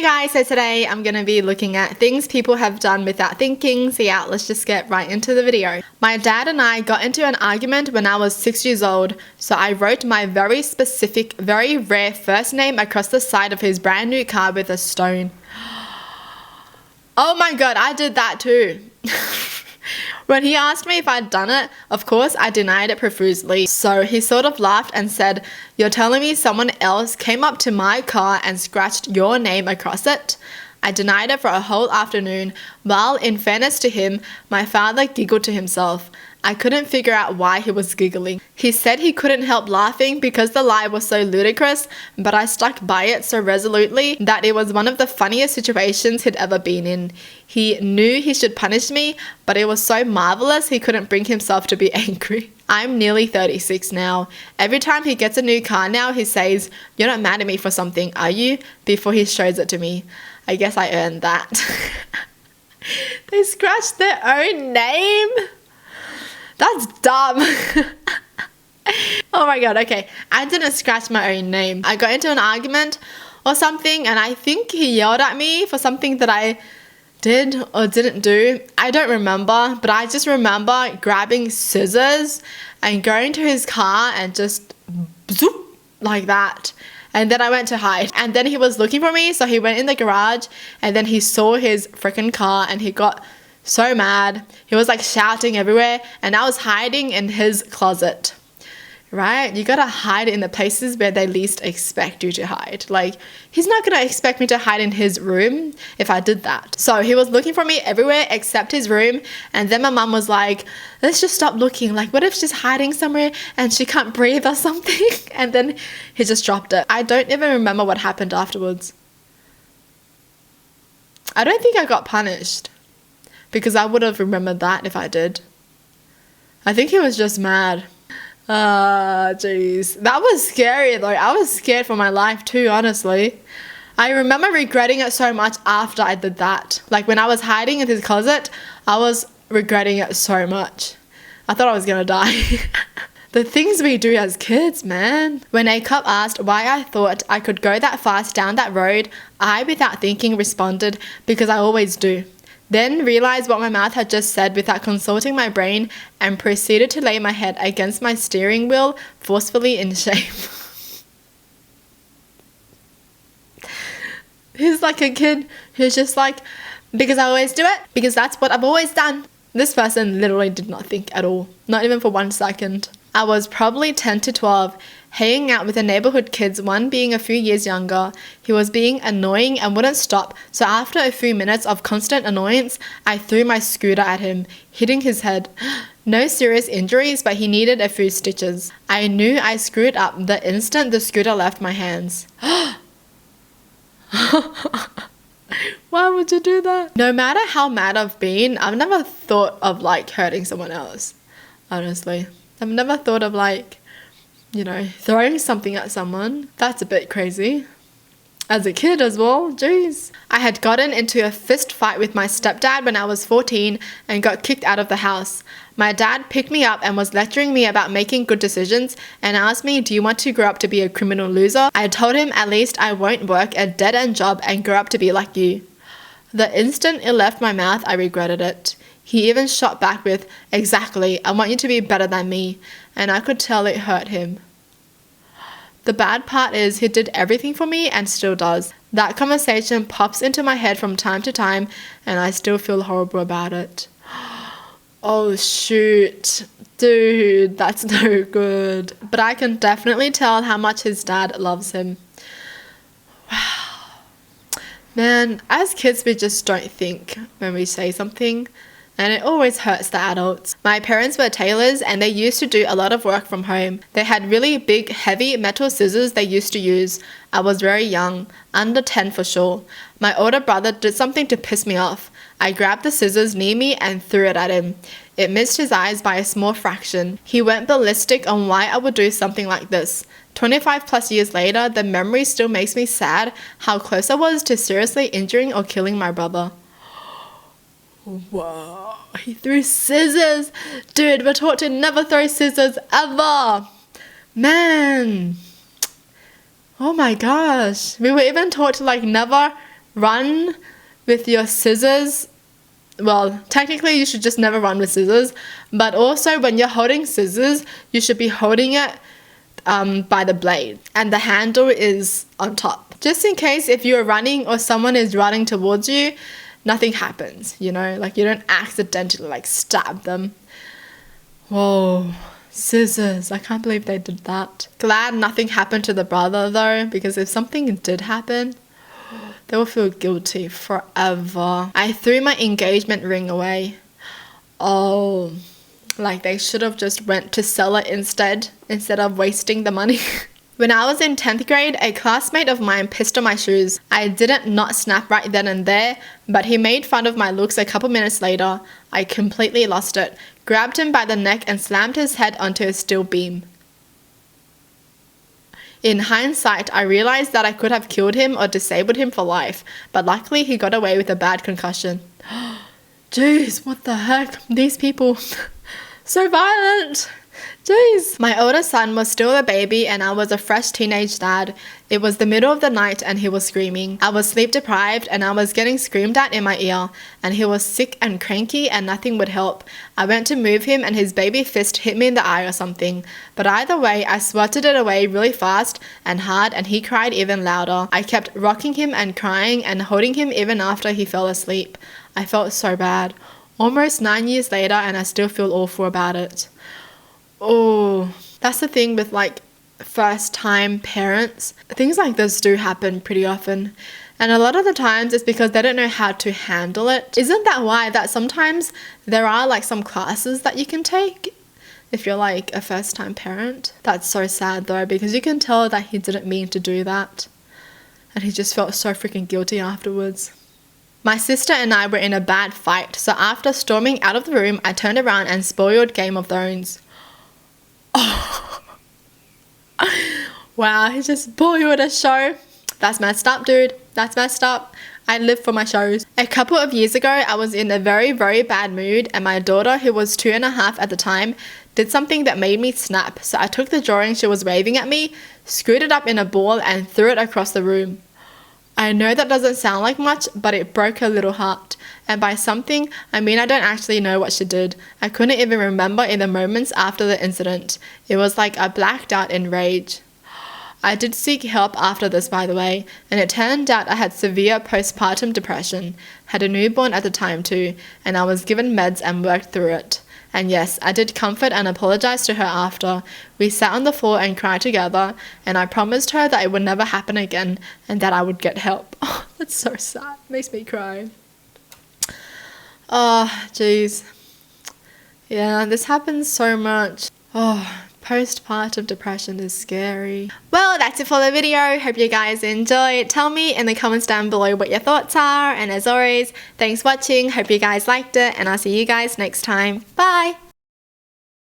guys, so today I'm going to be looking at things people have done without thinking. So yeah, let's just get right into the video. My dad and I got into an argument when I was 6 years old, so I wrote my very specific, very rare first name across the side of his brand new car with a stone. Oh my god, I did that too. When he asked me if I'd done it, of course I denied it profusely. So he sort of laughed and said, "You're telling me someone else came up to my car and scratched your name across it?" I denied it for a whole afternoon, while in fairness to him, my father giggled to himself. I couldn't figure out why he was giggling. He said he couldn't help laughing because the lie was so ludicrous, but I stuck by it so resolutely that it was one of the funniest situations he'd ever been in. He knew he should punish me, but it was so marvelous he couldn't bring himself to be angry. I'm nearly 36 now. Every time he gets a new car now, he says, "You're not mad at me for something, are you?" before he shows it to me. I guess I earned that. They scratched their own name? That's dumb. Oh my god, okay. I didn't scratch my own name. I got into an argument or something and I think he yelled at me for something that I did or didn't do. I don't remember, but I just remember grabbing scissors and going to his car and just zoop like that. And then I went to hide. And then he was looking for me, so he went in the garage and then he saw his freaking car and he got so mad. He was like shouting everywhere and I was hiding in his closet. Right? You gotta hide in the places where they least expect you to hide. Like, he's not gonna expect me to hide in his room if I did that. So he was looking for me everywhere except his room, and then my mum was like, "Let's just stop looking. Like, what if she's hiding somewhere and she can't breathe or something?" And then he just dropped it. I don't even remember what happened afterwards. I don't think I got punished, because I would have remembered that if I did. I think he was just mad. Jeez. That was scary though. I was scared for my life too, honestly. I remember regretting it so much after I did that. Like when I was hiding in his closet, I was regretting it so much. I thought I was gonna die. The things we do as kids, man. When a cop asked why I thought I could go that fast down that road, I, without thinking, responded, "Because I always do." Then realized what my mouth had just said without consulting my brain and proceeded to lay my head against my steering wheel forcefully in shame. He's like a kid who's just like, "Because I always do it, because that's what I've always done." This person literally did not think at all, not even for 1 second. I was probably 10 to 12, hanging out with the neighborhood kids, one being a few years younger. He was being annoying and wouldn't stop, so after a few minutes of constant annoyance, I threw my scooter at him, hitting his head. No serious injuries, but he needed a few stitches. I knew I screwed up the instant the scooter left my hands. Why would you do that? No matter how mad I've been, I've never thought of like hurting someone else, honestly. I've never thought of like, you know, throwing something at someone. That's a bit crazy. As a kid as well, jeez. I had gotten into a fist fight with my stepdad when I was 14 and got kicked out of the house. My dad picked me up and was lecturing me about making good decisions and asked me, "Do you want to grow up to be a criminal loser?" I told him at least I won't work a dead-end job and grow up to be like you. The instant it left my mouth, I regretted it. He even shot back with, "Exactly, I want you to be better than me," and I could tell it hurt him. The bad part is he did everything for me and still does. That conversation pops into my head from time to time and I still feel horrible about it. Oh shoot, dude, that's no good. But I can definitely tell how much his dad loves him. Wow. Man, as kids we just don't think when we say something, and it always hurts the adults. My parents were tailors and they used to do a lot of work from home. They had really big, heavy metal scissors they used to use. I was very young, under 10 for sure. My older brother did something to piss me off. I grabbed the scissors near me and threw it at him. It missed his eyes by a small fraction. He went ballistic on why I would do something like this. 25 plus years later, the memory still makes me sad how close I was to seriously injuring or killing my brother. Whoa, he threw scissors. Dude, we're taught to never throw scissors ever. Man. Oh my gosh. We were even taught to like never run with your scissors. Well, technically you should just never run with scissors, but also when you're holding scissors, you should be holding it by the blade and the handle is on top. Just in case if you're running or someone is running towards you, nothing happens, you know, like you don't accidentally like stab them. Whoa, scissors, I can't believe they did that. Glad nothing happened to the brother though, because if something did happen, they will feel guilty forever. I threw my engagement ring away. Oh, like they should have just went to sell it instead of wasting the money. When I was in 10th grade, a classmate of mine pissed on my shoes. I didn't not snap right then and there, but he made fun of my looks a couple minutes later. I completely lost it, grabbed him by the neck and slammed his head onto a steel beam. In hindsight, I realized that I could have killed him or disabled him for life, but luckily he got away with a bad concussion. Jeez, what the heck? These people, so violent. Jeez. My older son was still a baby and I was a fresh teenage dad. It was the middle of the night and he was screaming. I was sleep deprived and I was getting screamed at in my ear, and he was sick and cranky and nothing would help. I went to move him and his baby fist hit me in the eye or something. But either way, I swatted it away really fast and hard and he cried even louder. I kept rocking him and crying and holding him even after he fell asleep. I felt so bad. Almost 9 years later and I still feel awful about it. Oh, that's the thing with like first time parents. Things like this do happen pretty often. And a lot of the times it's because they don't know how to handle it. Isn't that why that sometimes there are like some classes that you can take if you're like a first time parent? That's so sad though, because you can tell that he didn't mean to do that. And he just felt so freaking guilty afterwards. My sister and I were in a bad fight, so after storming out of the room, I turned around and spoiled Game of Thrones. Oh. Wow, he just spoiled a show. That's messed up, dude. That's messed up. I live for my shows. A couple of years ago, I was in a very, very bad mood and my daughter, who was 2.5 at the time, did something that made me snap. So I took the drawing she was waving at me, screwed it up in a ball and threw it across the room. I know that doesn't sound like much, but it broke her little heart. And by something, I mean I don't actually know what she did. I couldn't even remember in the moments after the incident. It was like I blacked out in rage. I did seek help after this, by the way, and it turned out I had severe postpartum depression, had a newborn at the time too, and I was given meds and worked through it. And yes, I did comfort and apologize to her after. We sat on the floor and cried together, and I promised her that it would never happen again and that I would get help. Oh, that's so sad. Makes me cry. Oh, jeez. Yeah, this happens so much. Oh, postpartum depression is scary. Well, that's it for the video. Hope you guys enjoyed. Tell me in the comments down below what your thoughts are. And as always, thanks for watching. Hope you guys liked it. And I'll see you guys next time. Bye!